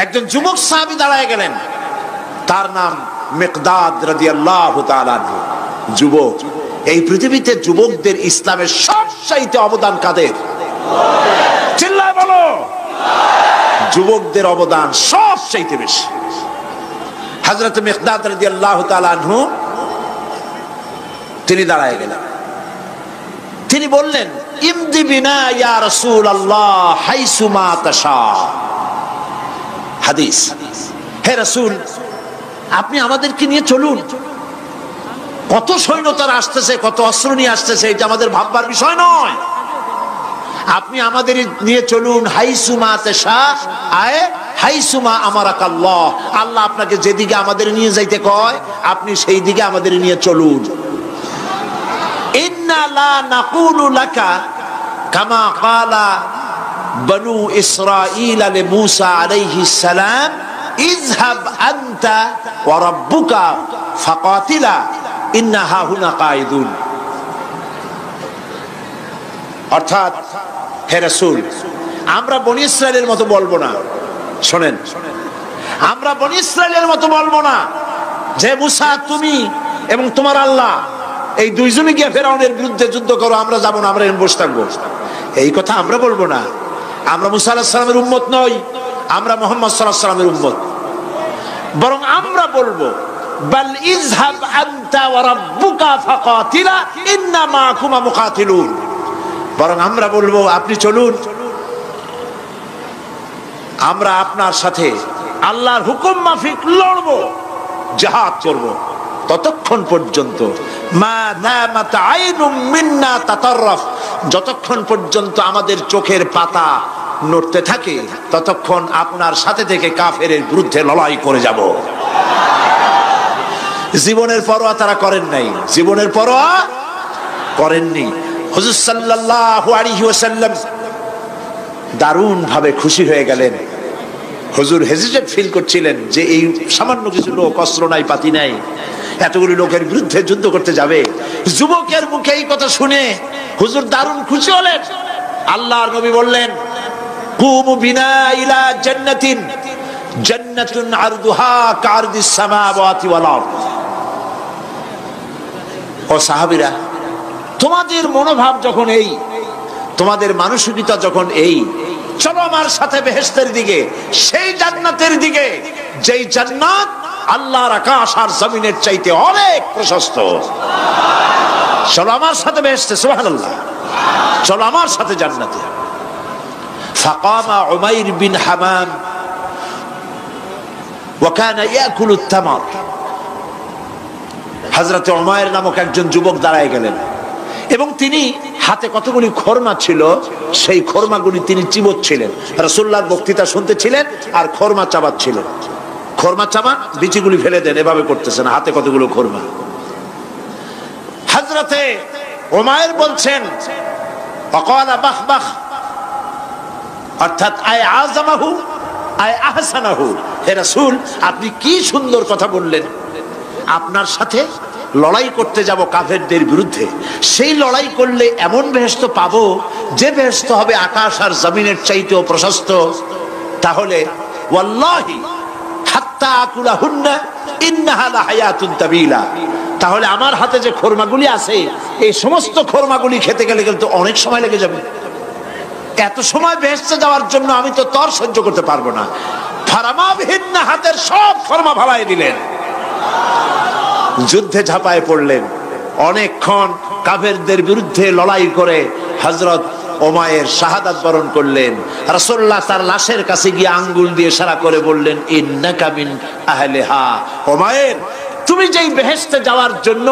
একজন যুবক সাহাবী দাঁড়ায় গেলেন, তার নাম মিকদাদ রাদিয়াল্লাহু তাআলা আনহু। যুবক, এই পৃথিবীতে যুবকদের ইসলামের সবচাইতে অবদান কাদের? চিল্লায় বলো। যুবকদের অবদান সবচাইতে বেশি। হযরত মিকদাদ রাদিয়াল্লাহু তাআলা আনহু তিনি দাঁড়ায় গেলেন, তিনি বললেন, ইমদি বিনা ইয়া রাসূলুল্লাহ হাইসু মা তাশা। হাদিস, হে রাসূল, আপনি আমাদেরকে নিয়ে চলুন। কত সৈন্যতার আসতেছে, কত অস্ত্র নিয়ে আসতেছে, এটা আমাদের ভাববার বিষয় নয়। আপনি আমাদের নিয়ে চলুন। হাইসু মা তাশা আয় হাইসু মা আমারাকাল্লাহ। আল্লাহ আপনাকে যেদিকে আমাদের নিয়ে যাইতে কয় আপনি সেই দিকে আমাদের নিয়ে চলুন। ইন্না লা নাকুলু লাকা কামা ক্বালা বনু ইসরাঈল লি মূসা আলাইহিস সালাম ইযহাব আনতা ওয়া রাব্বুকা ফাকাতিলা ইন্না হাহুনা কাঈদুন। অর্থাৎ, হে রাসূল, আমরা বনি ইসরাইলের মতো বলবো না। শোনেন, আমরা বনি ইসরাইলের মতো বলবো না যে মুসা তুমি এবং তোমার আল্লাহ এই দুইজনে গিয়ে ফেরাউনের বিরুদ্ধে যুদ্ধ করো, আমরা যাবো না, আমরা এখানে বসে থাকবো। এই কথা আমরা বলবো না। আমরা মুসা আলাইহিস সালামের উম্মত নই, আমরা মুহাম্মদ সাল্লাল্লাহু আলাইহি ওয়াসাল্লামের উম্মত। বরং আমরা বলবো বাল ইযহাব আনতা ওয়া রাব্বুকা ফাকাতিলা ইন্না মাআকুমা মুকাতিলুন। বরং আমরা বলবো আপনি চলুন, আমরা আপনার সাথে আল্লাহর হুকুম মাফিক লড়বো, জিহাদ করব। ততক্ষণ পর্যন্ত মা নামাত আইনুম মিন্না তাতাররাফ, যতক্ষণ পর্যন্ত আমাদের চোখের পাতা নড়তে থাকে ততক্ষণ আপনার সাথে থেকে কাফেরের বিরুদ্ধে লড়াই করে যাব। জীবনের পরোয়া তারা করেন নাই, জীবনের পরোয়া করেননি। হুজুর সাল্লাল্লাহু আলাইহি ওয়াসাল্লাম দারুণ ভাবে খুশি হয়ে গেলেন। হুজুর হেজিটেট ফিল করছিলেন যে এই সামান্য কিছু লোক, অস্ত্র নাই, পাতি নাই, এতগুলি লোকের বিরুদ্ধে যুদ্ধ করতে যাবে। যুবকের মুখে এই কথা শুনে হুজুর দারুণ খুশি হলেন। আল্লাহর নবী বললেন, কুমু বিনা ইলা জান্নাতিন জান্নাতুন আরদুহা কারদিস সামাওয়াতি ওয়াল আরদ। ও সাহাবীরা, তোমাদের মনোভাব যখন এই, তোমাদের মানসিকতা যখন এই, চলো আমার সাথে বেহেশতের দিকে, সেই জান্নাতের দিকে যেই জান্নাত আল্লাহর আকাশ আর জমিনের চাইতে অনেক প্রশস্ত। চলো আমার সাথে বেহেশতে, সুবহানাল্লাহ, চলো আমার সাথে জান্নাতে। ফাকামা উমাইর বিন হামাম ওয়া কানা ইয়াকুলু আত-তামার। হযরত উমাইর নামক একজন যুবক দাঁড়ায় গেলেন এবং তিনি হাতে কতগুলি খরমা ছিল, সেই খরমাগুলি তিনি চিবোচ্ছিলেন। রাসূলুল্লাহর বক্তৃতা শুনতেছিলেন আর খরমা চাবাচ্ছিলেন। খরমা চাবান, বিচিগুলি ফেলে দেন, এভাবে করতেছেন, হাতে কতগুলো খরমা। হযরতে উমাইর বলছেন, ফাকালা বাখ বাখ, অর্থাৎ আয় আযমাহু আয় আহসানাহু। হে রাসূল, আপনি কি সুন্দর কথা বললেন। আপনার সাথে লড়াই করতে যাব কাফেরদের বিরুদ্ধে, সেই লড়াই করলে এমন বেহেশত পাবো যে বেহেশত হবে আকাশ আর জমিনের চাইতেও প্রশস্ত। তাহলে ওয়াল্লাহি হাত্তা আকুলাহুন্না ইন্নাহা লাহায়াতুন তাবিলা। তাহলে আমার হাতে যে খরমাগুলি আছে, এই সমস্ত খরমাগুলি খেতে গেলে কিন্তু অনেক সময় লেগে যাবে। এত সময় বেহেশতে যাওয়ার জন্য আমি তো তর সহ্য করতে পারবো না। ফারামাবিহিন্ন, হাতের সব খরমা ভালাই দিলেন, যুদ্ধে ঝাঁপায় পড়লেন। অনেকক্ষণ কাফেরদের বিরুদ্ধে লড়াই করে হযরত উমাইর শাহাদাত বরণ করলেন। রাসূলুল্লাহ তার লাশের কাছে গিয়ে আঙ্গুল দিয়ে ইশারা করে বললেন, ইন্নাকা মিন আহলিহা। উমাইর, তুমি যেই বেহেশতে যাওয়ার জন্য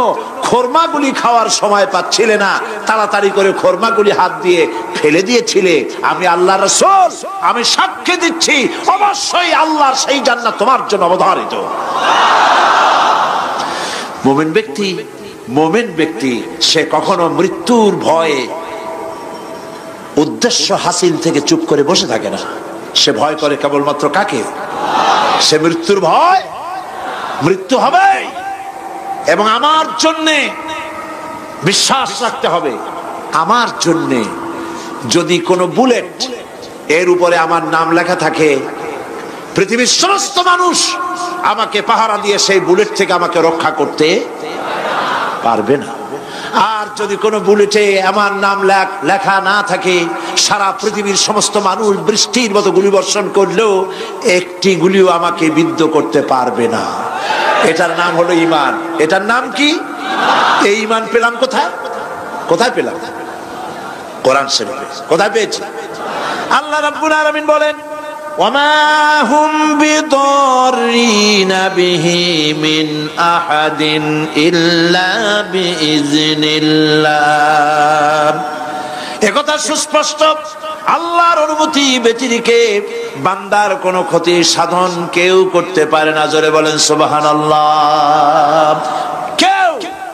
খরমাগুলি খাওয়ার সময় পাচ্ছিলে না, তাড়াতাড়ি করে খরমাগুলি হাত দিয়ে ফেলে দিয়েছিলে, আমি আল্লাহর রাসূল, আমি সাক্ষ্য দিচ্ছি অবশ্যই আল্লাহর সেই জান্নাত তোমার জন্য অবধারিত। মুমিন ব্যক্তি সে কখনো মৃত্যুর ভয়ে উদ্দেশ্য হাসিল থেকে চুপ করে বসে থাকে না। সে ভয় করে কেবলমাত্র কাকে? সে মৃত্যুর ভয়, মৃত্যু হবে এবং আমার জন্যে বিশ্বাস রাখতে হবে, আমার জন্যে যদি কোনো বুলেট এর উপরে আমার নাম লেখা থাকে, পৃথিবীর সমস্ত মানুষ আমাকে পাহারা দিয়ে সেই বুলেট থেকে আমাকে রক্ষা করতে পারবে না। আর যদি কোনো বুলেটে আমার নাম লেখা না থাকে, সারা পৃথিবীর সমস্ত মানুষ বৃষ্টির মতো গুলি বর্ষণ করলেও একটি গুলিও আমাকে বিদ্ধ করতে পারবে না। এটার নাম হলো ঈমান। এটার নাম কি? এই ঈমান পেলাম কোথায়? কোথায় পেলাম? কোরআন শরীফে। কোথায় পেয়েছি? আল্লাহ রাব্বুল আলামিন বলেন, وما هم بضارين به من أحد إلا بإذن الله। একথা সুস্পষ্ট, আল্লাহর অনুমতি ব্যতিরেকে বান্দার কোনো ক্ষতি সাধন কেউ করতে পারে না। জোরে বলেন সুবহানাল্লাহ। কেউ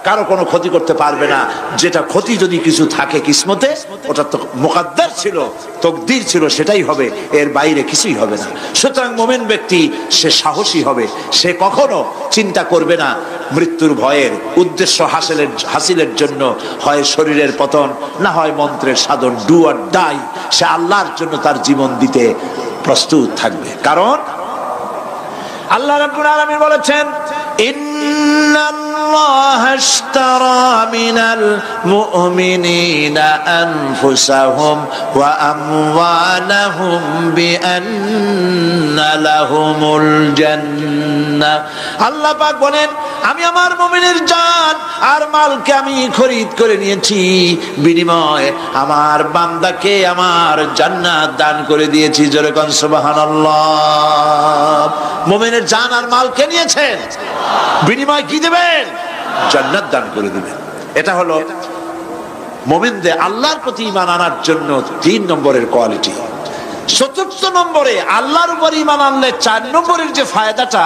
কারো কোনো ক্ষতি করতে পারবে না। যেটা ক্ষতি যদি কিছু থাকে কিসমতে, ওটা তো মুকদ্দার ছিল, তকদির ছিল, সেটাই হবে, এর বাইরে কিছুই হবে না। সুতরাং মুমিন ব্যক্তি সে সাহসী হবে, সে কখনো চিন্তা করবে না মৃত্যুর ভয়ের। উদ্দেশ্য হাসিলের জন্য হয় শরীরের পতন, না হয় মন্ত্রের সাধন, ডু অর ডাই, সে আল্লাহর জন্য তার জীবন দিতে প্রস্তুত থাকবে। কারণ আল্লাহ রাব্বুল আলামিন বলেছেন, ইন্নাল্লাহা আশতারা মিনাল মুমিনিনা আনফুসাহুম ওয়া আমওয়ালাহুম বিআন্না লাহুমুল জান্নাহ। আল্লাহ পাক বলেন, আমি আমার মুমিনের জান আর মালকে আমি খরিদ করে নিয়েছি, বিনিময়ে আমার বান্দাকে আমার জান্নাত দান করে দিয়েছি। জোরে কোন সুবহানাল্লাহ। মুমিনের জান আর মালকে নিয়েছেন, বিনিময় কি দেবেন? জান্নাত দান করে দিবেন। এটা হলো মুমিনদের আল্লাহর প্রতি ঈমান আনার জন্য 3 নম্বরের কোয়ালিটি। 4 নম্বরে আল্লাহর উপর ঈমান আনলে 4 নম্বরের যে ফায়দাটা,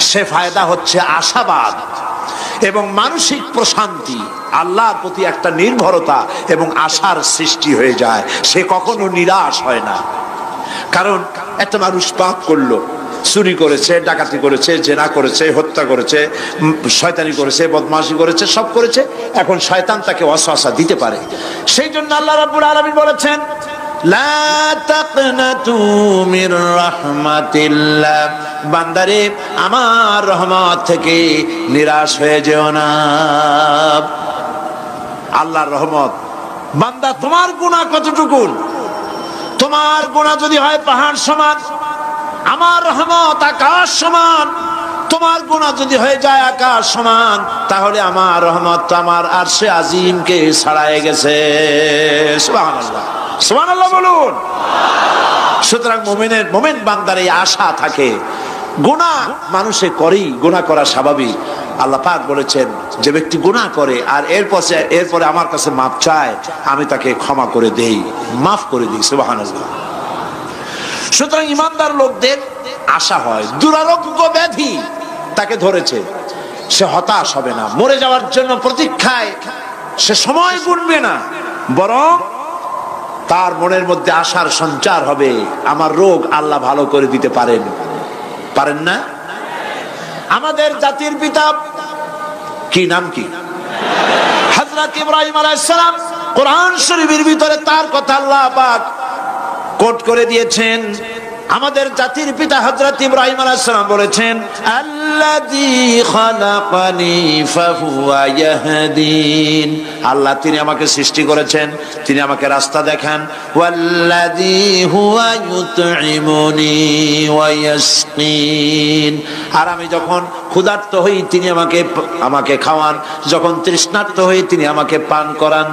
সে ফায়দা হচ্ছে আশাবাদ এবং মানসিক প্রশান্তি। আল্লাহর প্রতি একটা নির্ভরতা এবং আশার সৃষ্টি হয়ে যায়, সে কখনো নিরাশ হয় না। কারণ একটা মানুষ পাপ করলো, চুরি করেছে, ডাকাতি করেছে, জেনা করেছে, হত্যা করেছে, শয়তানি করেছে, বদমাশি করেছে, সব করেছে, এখন শয়তান তাকে ওয়াসওয়াসা দিতে পারে। সেই জন্য আল্লাহ রাব্বুল আলামিন বলেছেন, লা তাকনাতু মির রাহমাতিল্লাহ, বান্দারে আমার রহমত থেকে নিরাশ হয়ে যেও না। আল্লাহর রহমত, বান্দা তোমার গুনাহ কতটুকু? তোমার গুনাহ যদি হয় পাহাড় সমান, আমার রহমত আকাশ সমান। তোমার গুনাহ যদি হয়ে যায় আকাশ সমান, তাহলে আমার রহমত তো আমার আরশে আজিমকে ছাড়ায় গেছে। সুবহানাল্লাহ, সুবহানাল্লাহ বলুন। সুতরাং মুমিন বান্দার এই আশা থাকে। গুনাহ মানুষে করেই, গুনাহ করা স্বাভাবিক। আল্লাহ পাক বলেছেন, যে ব্যক্তি গুনাহ করে আর এরপরে আমার কাছে মাফ চায়, আমি তাকে ক্ষমা করে দেই, মাফ করে দিই। সুবহানাল্লাহ। সুতরাং ইমানদার লোকদের আশা হয়, দুরারোগ্য ব্যাধি তাকে ধরেছে, সে হতাশ হবে না, মরে যাওয়ার জন্য প্রতীক্ষায় সে সময় গুনবে না, বরং তার মনের মধ্যে আশার সঞ্চার হবে, আমার রোগ আল্লাহ ভালো করে দিতে পারেন না? আমাদের জাতির পিতা কি নাম কি? হযরত ইব্রাহিম আলাইহিস সালাম। কোরআন শরীফের ভিতরে তার কথা আল্লাহ পাক কোট করে দিয়েছেন। আমাদের জাতির পিতা হযরত ইব্রাহিম আলাইহিস সালাম বলেছেন, আল্লাযী খালাকানি ফাহুয়া ইয়াহদিন। আল্লাহ তিনি আমাকে সৃষ্টি করেছেন, তিনি আমাকে রাস্তা দেখান। ওয়াল্লাযী হুয়া ইউতঈমুনি ওয়া ইয়াসকিন। আর আমি যখন ক্ষুধার্ত হই তিনি আমাকে খাওয়ান, যখন তৃষ্ণার্ত হই তিনি আমাকে পান করান।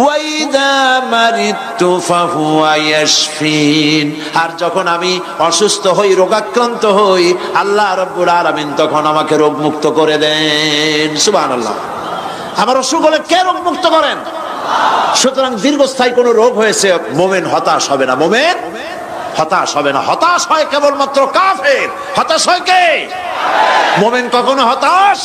ওয়া ইযা মারিতু ফাহুয়া ইয়াশফিন। আর যখন আমি অসুস্থ হই, রোগাক্রান্ত হই, আল্লাহ রাব্বুল আলামিন তখন আমাকে রোগ মুক্ত করে দেন। সুবহানাল্লাহ। আমার অসুখ হলে কে রোগ মুক্ত করেন? সুতরাং দীর্ঘস্থায়ী কোনো রোগ হয়েছে, মুমিন হতাশ হবে না, মুমিন হতাশ হবে না। হতাশ হয় কেবলমাত্র কাফের। হতাশ হয় কে? মুমিন কখনো হতাশ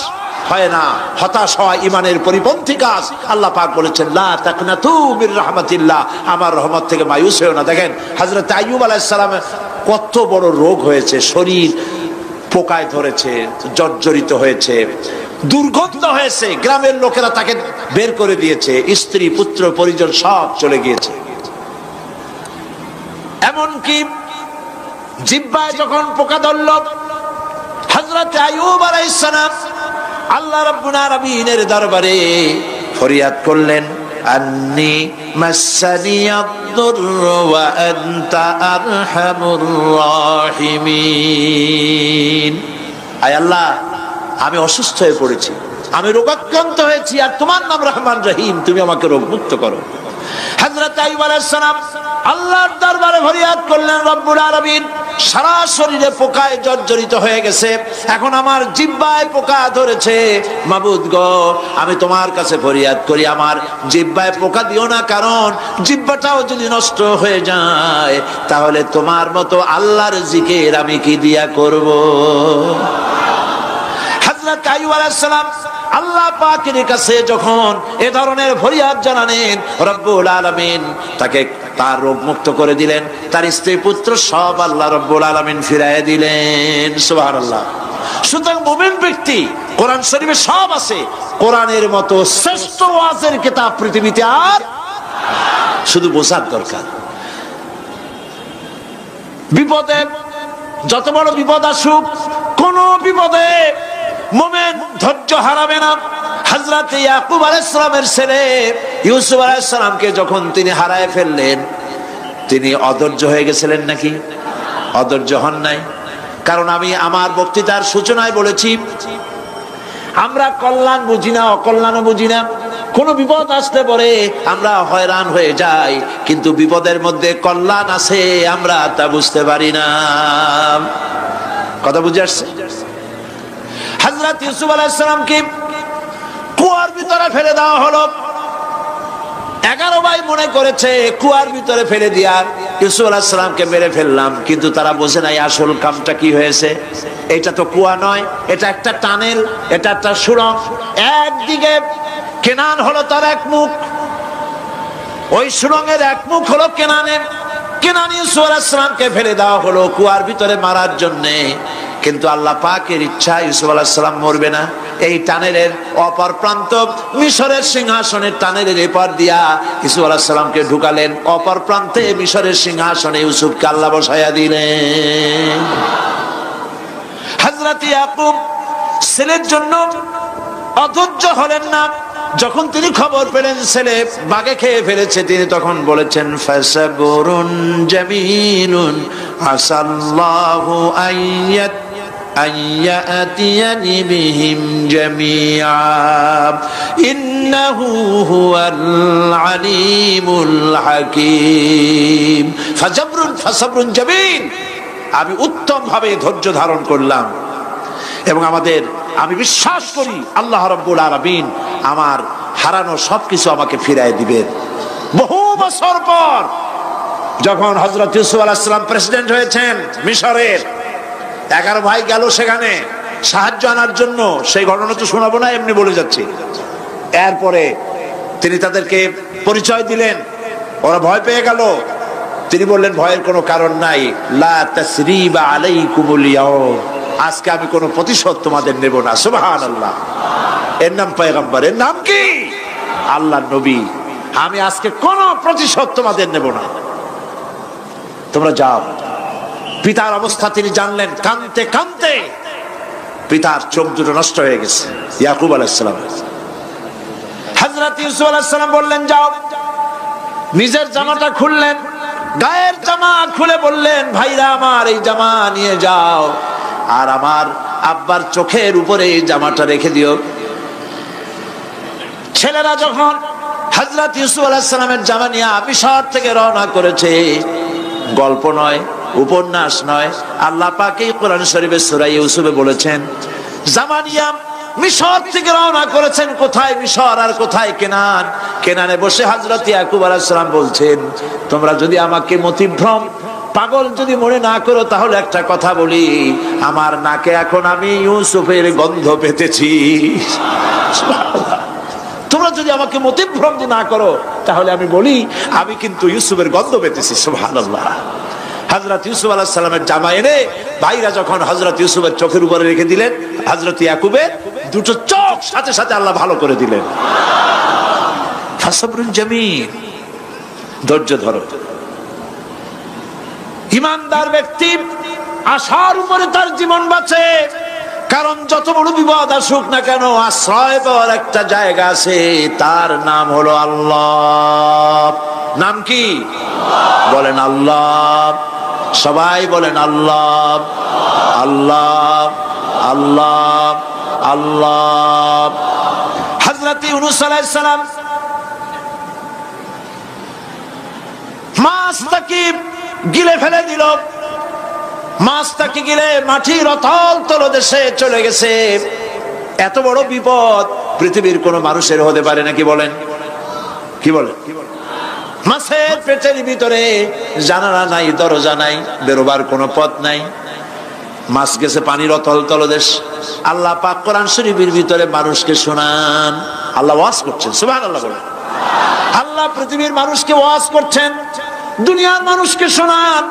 হয় না। হতাশ হওয়া ইমানের পরিপন্থী কাজ। আল্লাহ পাক বলেছেন, লা তাকনাতু মির রাহমাতিল্লাহ, আমার রহমত থেকে মায়ুস হয়ো না। দেখেন হযরত আইয়ুব আলাইহিস সালামের কত বড় রোগ হয়েছে, শরীর পোকায় ধরেছে, জর্জরিত হয়েছে, দুর্গন্ধ হয়েছে, গ্রামের লোকেরা তাকে বের করে দিয়েছে, স্ত্রী পুত্র পরিজন সব চলে গিয়েছে। এমনকি জিহ্বায় যখন পোকা ধরল, হযরত আইয়ুব আলাইহিস সালাম আল্লাহ রাব্বুল আলামিনের দরবারে ফরিয়াদ করলেন, আন্নি মাসানিয়াদ-দুররু ওয়া আনতা আরহামুর রাহিমিন। আয় আল্লাহ, আমি অসুস্থ হয়ে পড়েছি, আমি রোগাক্রান্ত হয়েছি, আর তোমার নাম রহমান রহিম, তুমি আমাকে রোগমুক্ত করো। হযরত আইয়ুব আলাইহিস সালাম আল্লাহর দরবারে ফরিয়াদ করলেন, রব্বুল আলামিন সারা শরীরে পোকায় জর্জরিত হয়ে গেছে, এখন আমার জিহ্বায় পোকা ধরেছে, মাবুদ গো আমি তোমার কাছে ফরিয়াদ করি, আমার জিহ্বায় পোকা দিও না, কারণ জিহ্বাটাও যদি নষ্ট হয়ে যায় তাহলে তোমার মতো আল্লাহর জিকির আমি কি দিয়া করব। হযরত আইয়ুব আলাইহিস সালাম আল্লাহ পাকের কাছে যখন এ ধরনের ফরিয়াদ জানালেন, রব্বুল আলামিন তাকে তার রোগ মুক্ত করে দিলেন, তার স্ত্রী পুত্র সব আল্লাহ রব্বুল আলামিন ফিরাইয়া দিলেন। সুবহানাল্লাহ। সুতরাং মুমিন ব্যক্তি, কোরআন শরীফে সব আছে, কোরআনের মতো শ্রেষ্ঠ ওয়াজের কিতাব পৃথিবীতে আর শুধু বোঝার দরকার। বিপদে যত বড় বিপদ আসুক, কোন বিপদে মুমিন ধৈর্য হারাবে না। হযরত ইয়াকুব আলাইহিস সালামের ছেলে ইউসুফ আলাইহিস সালামকে যখন তিনি হারায় ফেললেন, তিনি অধৈর্য হয়ে গেছিলেন নাকি? অধৈর্য হন নাই। কারণ আমি আমার বক্তৃতার সূচনায় বলেছি, আমরা কল্যাণ বুঝি না, অকল্যাণও বুঝি না। কোন বিপদ আসতে পরে আমরা হয়রান হয়ে যাই, কিন্তু বিপদের মধ্যে কল্যাণ আছে আমরা তা বুঝতে পারি না। কথা বুঝে আসছে? হযরত ইউসুফ আলাইহিস সালামকে কুয়ার ভিতরে ফেলে দেওয়া হলো। 11 ভাই মনে করেছে কুয়ার ভিতরে ফেলে দিয়া ইউসুফ আলাইহিস সালামকে মেরে ফেললাম, কিন্তু তারা বোঝে নাই আসল কামটা কি হয়েছে। এটা তো কুয়া নয়, এটা একটা টানেল, এটা একটা সুড়ঙ্গ। একদিকে কেনান হলো তার এক মুখ, ওই সুড়ঙ্গের এক মুখ হলো কেনানের। কেনান ইউসুফ আলাইহিস সালামকে ফেলে দেওয়া হলো কুয়ার ভিতরে মারার জন্যে, কিন্তু আল্লাহ পাকের ইচ্ছা ইউসুফ আলাইহিস সালাম মরবে না। এই টানেলের অপর প্রান্ত মিশরের সিংহাসনের টানেলের এপার দিয়া ইউসুফ আলাইহিস সালামকে ঢুকালেন, অপর প্রান্তে মিশরের সিংহাসনে ইউসুফকে আল্লাহ বসায়া দিলেন। হযরত ইয়াকুব ছেলের জন্য অধৈর্য হলেন না। যখন তিনি খবর পেলেন ছেলে বাঘে খেয়ে ফেলেছে, তিনি তখন বলেছেন, ফাসাবুরুন জামিলুন আসাল্লাহু আইয়াতিয়ানি বিহিম জামিআ ইন্নাহু হুয়াল আলিমুল হাকীম। ফাসাবরুন জামিল, আমি উত্তম ভাবে ধৈর্য ধারণ করলাম, এবং আমি বিশ্বাস করি আল্লাহ রাব্বুল আলামিন আমার হারানো সবকিছু আমাকে ফিরিয়ে দিবেন। বহু বছর পর যখন হযরত ইউসুফ আলাইহিস সালাম প্রেসিডেন্ট হয়েছেন মিশরের, 11 ভাই গেল সেখানে সাহায্য আনার জন্য। সেই ঘটনা তো শোনাবো না, এমনি বলে যাচ্ছি। এরপরে তিনি তাদেরকে পরিচয় দিলেন, ওরা ভয় পেয়ে গেল। তিনি বললেন, ভয়ের কোনো কারণ নাই, লা তাসরিবা আলাইকুমুল ইয়াউম, আজকে আমি কোনো প্রতিশোধ তোমাদের নেব না। সুবহানাল্লাহ। এর নাম পয়গম্বর, এর নাম কি? আল্লাহর নবী। আমি আজকে কোনো প্রতিশোধ তোমাদের নেব না, তোমরা যাও। পিতার অবস্থা তিনি জানলেন, কাঁদতে কাঁদতে পিতার চোখ দুটো নষ্ট হয়ে গেছে। ইয়াকুব আলাইহিস সালাম, হযরত ইউসুফ আলাইহিস সালাম বললেন, যাও। নিজের জামাটা খুললেন, গায়ের জামা খুলে বললেন, ভাইরা আমার এই জামা নিয়ে যাও, আর আমার আব্বার চোখের উপরে এই জামাটা রেখে দিও। ছেলেরা যখন হযরত ইউসুফ আলাইহিস সালামের জামা নিয়ে মিশর থেকে রওনা করেছে, গল্প নয়, উপন্যাস নয়, আল্লাহ পাকই কোরআন শরীফে সূরা ইউসুফে বলেছেন, জামা নিয়ে মিশর থেকে রওনা করেছেন। কোথায় মিশর আর কোথায় কেনান? কেনানে বসে হযরত ইয়াকুব আলাইহিস সালাম বলছেন, তোমরা যদি আমাকে মতিভ্রম পাগল যদি মনে না করো, তাহলে একটা কথা বলি, আমার নাকে এখন আমি ইউসুফের গন্ধ পেতেছি। তোমরা যদি আমাকে মতিভ্রম না করো, তাহলে আমি বলি আমি কিন্তু ইউসুফের গন্ধ পেতেছি। সুবহানাল্লাহ। হযরত ইউসুফ আলাইহিস সালামের জামা এনে ভাইরা যখন হযরত ইউসুফের চোখের উপরে রেখে দিলেন, হযরত ইয়াকুবের দুটো চোখ সাথে সাথে আল্লাহ ভালো করে দিলেন। ফাসাবরুন জামিল, ধৈর্য ধরো। ইমানদার ব্যক্তি আশার উপরে তার জীবন বাঁচে, কারণ যত বড় বিপদ আসুক না কেন আশ্রয় পাওয়ার একটা জায়গা আছে, তার নাম হলো আল্লাহ। নাম কি? বলেন আল্লাহ। সবাই বলেন আল্লাহ আল্লাহ আল্লাহ আল্লাহ। হযরত ইউনূস আলাইহিস সালাম মাছটাকে গিলে ফেলে দিল, মাছটাকে গিলে মাটির অতল তলদেশে চলে গেছে। এত বড় বিপদ পৃথিবীর কোন মানুষের হতে পারে নাকি? বলেন কি বলেন? মাছের পেটের ভিতরে জানালা নাই, দরজা নাই, বেরোবার কোনো পথ নাই, মাছ গেছে পানির অতল তলদেশ। আল্লাহ পাক কোরআন শরীফের ভিতরে মানুষকে শোনান, আল্লাহ ওয়াজ করছেন, সুবহানাল্লাহ বলেন। আল্লাহ পৃথিবীর মানুষকে ওয়াজ করছেন, দুনিয়ার মানুষকে শোনান।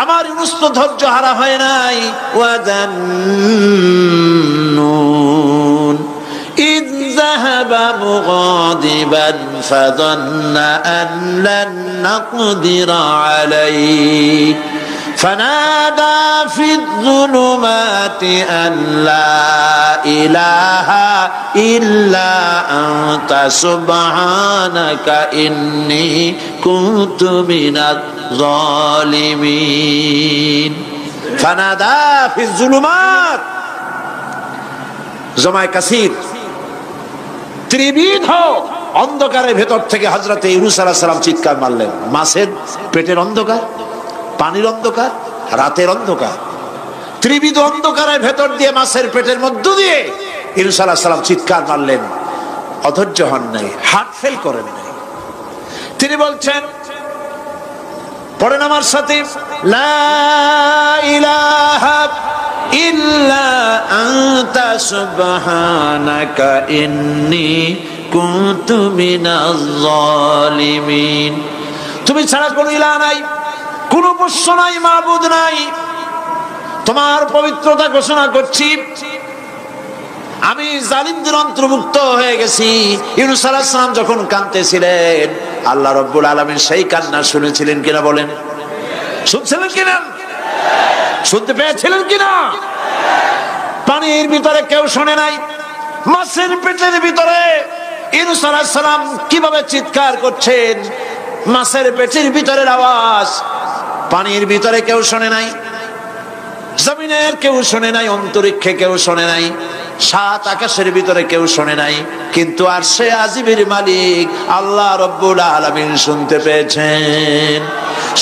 আমার ইউনূস তো ধৈর্য হারা হয় নাই। ওয়াদান্নুন إذ ذهب مغاضبا فظن أن لن نقدر عليه فنادى في الظلمات أن لا إله إلا أنت سبحانك إني كنت من الظالمين فنادى في الظلمات জমায় কাসির ত্রিবিধ অন্ধকারের ভেতর থেকে হযরত ইউনূস আলাইহিস সালাম চিৎকার মারলেন। মাছের পেটের অন্ধকার, পানির অন্ধকার, রাতের অন্ধকার, ত্রিবিধ অন্ধকারের ভেতর দিয়ে মাছের পেটের মধ্য দিয়ে ইউনূস আলাইহিস সালাম চিৎকার মারলেন। অধৈর্য হন নাই, হার্ট ফেল করেন নাই। তিনি বলছেন, পড়েন আমার সাথে, লা ইলাহা ইল্লা আনতা সুবহানাকা ইন্নী কুনতু মিনাজ জালিমিন। তুমি ছাড়া কোনো ইলাহ নাই, কোনো উপাস্য নাই, মাবুদ নাই। তোমার পবিত্রতা ঘোষণা করছি, আমি জালিমদের অন্তর্ভুক্ত হয়ে গেছি। ইউনূস আলাইহিস সালাম যখন কাঁদতেছিলেন, আল্লাহ রাব্বুল আলামিন সেই কান্না শুনেছিলেন কিনা? বলেন শুনছিলেন কিনা? শুনতে পেয়েছিলেন কিনা? পানির ভিতরে কেউ শোনে নাই, মাছের পেটের ভিতরে ইউনূস আলাইহিস সালাম কিভাবে চিৎকার করছেন, মাছের পেটের ভিতরের আওয়াজ পানির ভিতরে কেউ শোনে নাই, জমিনের কেউ শোনে নাই, অন্তরিক্ষে কেউ শোনে নাই, সাত আকাশের ভিতরে কেউ শোনে নাই, কিন্তু আরশে আজিমের মালিক আল্লাহ রব্বুল আলামিন শুনতে পেয়েছেন।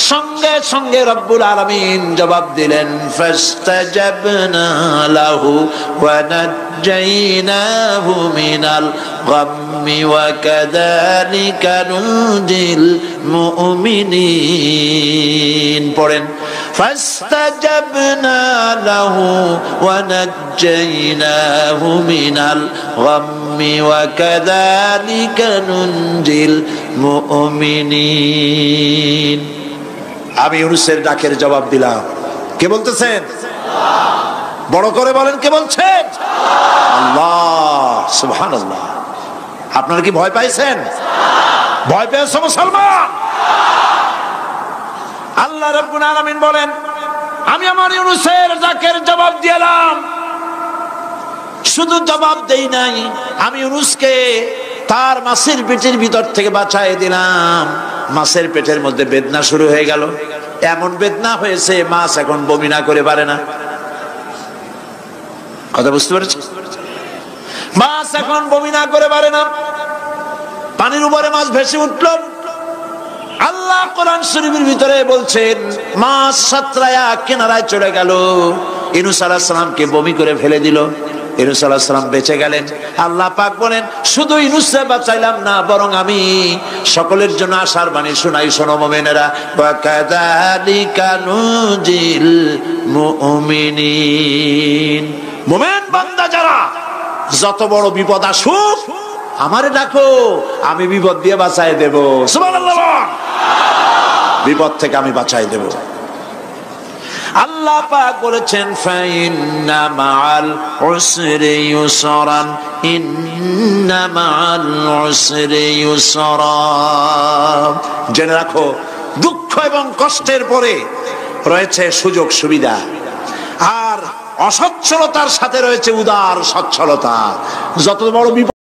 সঙ্গে সঙ্গে রব্বুল আলামিন জবাব দিলেন, ফাস্তাজাবনা লাহু ওয়া নাজ্জাইনাহু মিনাল গাম্মি ওয়া কাযালিকা নুজিল মুমিনিন। পড়েন, ফাস্তাজাবনা লাহু ওয়া নাজ্জাইনাহু মিনাল গাম্মি ওয়া কাযালিকা নুজিল মুমিনিন। আমি ইউনূসের ডাকের জবাব দিলাম। কে বলতেছেন? বড় করে বলেন, কে বলছেন? আল্লাহ, সুবহানাল্লাহ। আপনারা কি ভয় পাইছেন? ভয় পেয়েছে মুসলমান? আল্লাহ রাব্বুল আলামিন বলেন, আমি আমার ইউনূসের ডাকের জবাব দিলাম। শুধু জবাব দেই নাই, আমি ইউনূসকে তার মাছের পেটের ভিতর থেকে বাঁচাই দিলাম। মাছের পেটের মধ্যে বেদনা শুরু হয়ে গেল, এমন বেদনা হয়েছে মাছ এখন বমি না করে পারে না। কথা বুঝতে পেরেছি? মাছ এখন বমি না করে পারে না। পানির উপরে মাছ ভেসে উঠল। আল্লাহ কোরআন শরীফের ভিতরে বলছেন, মাছ সাতরায়া কিনারায় চলে গেল, ইউনূস আলাইহিস সালামকে বমি করে ফেলে দিল। ইউনূস আলাইহিস সালাম বেঁচে গেলেন। আল্লাহ পাক বলেন, শুধু ইউনূসকে বাঁচাইলাম না, বরং আমি সকলের জন্য আশার বাণী শোনাই। শোনো মুমিনেরা, ওয়া কাযালিকা নুজিল মুমিনিন। মুমিন বান্দা যারা, যত বড় বিপদ আসুক আমারে ডাকো, আমি বিপদ দিয়ে বাঁচাই দেব। সুবহানাল্লাহ। বিপদ থেকে আমি বাঁচাই দেব। আল্লাহ পাক বলেছেন, ফাইন্না মাআল উসরি ইউসরান, ইন্না মাআল উসরি ইউসরা। জেনে রাখো, দুঃখ এবং কষ্টের পরে রয়েছে সুযোগ সুবিধা, আর অসচ্ছলতার সাথে রয়েছে উদার সচ্ছলতা। যত বড় বিপদ